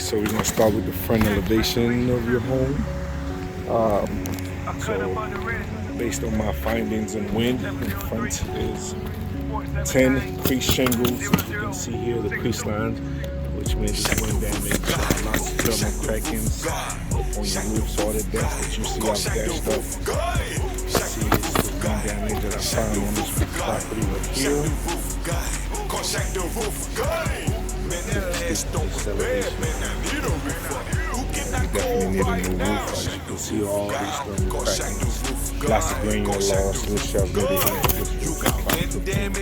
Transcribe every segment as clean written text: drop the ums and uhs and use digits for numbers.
So we're gonna start with the front elevation of your home. So based on my findings and wind, in front is 10 crease shingles. As you can see here, the crease lines, which means it's wind damage, lots of thermal crackings on your roofs, all the dents that you see out there stuff. See, it's the wind damage that I found on this property right here. This elevation. You definitely need a new roof. As you can see, all these thermal crackings, lots of granular loss, which I've really hit this roof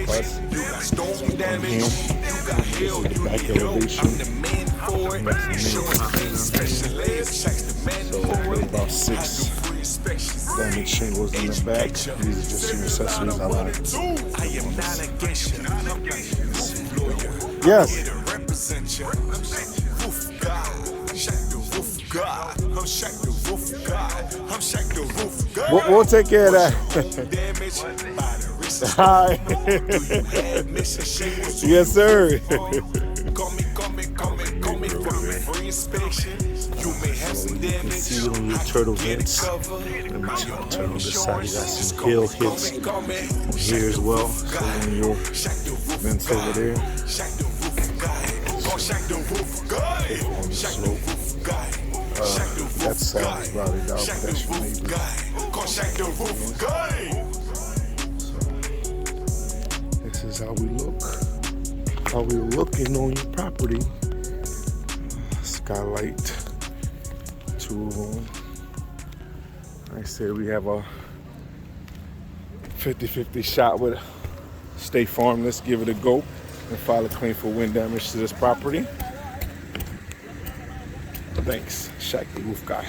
plus. This is the back elevation. That's the main. So about 6 damaged shingles in the back. These are just some accessories I like. Yes. We'll take care of that. Hi. Yes, sir. You can see on your turtle vents. Let me turn on this side. You got some hill hits on here as well. So on your vents over there. On the slope. That side is routed out, but that's your neighbor. So, this is how we look. How we're looking on your property. Skylight. 2 of them. Like I said, we have a 50-50 shot with State Farm. Let's give it a go and file a claim for wind damage to this property. Thanks, Shaq the Roof Guy.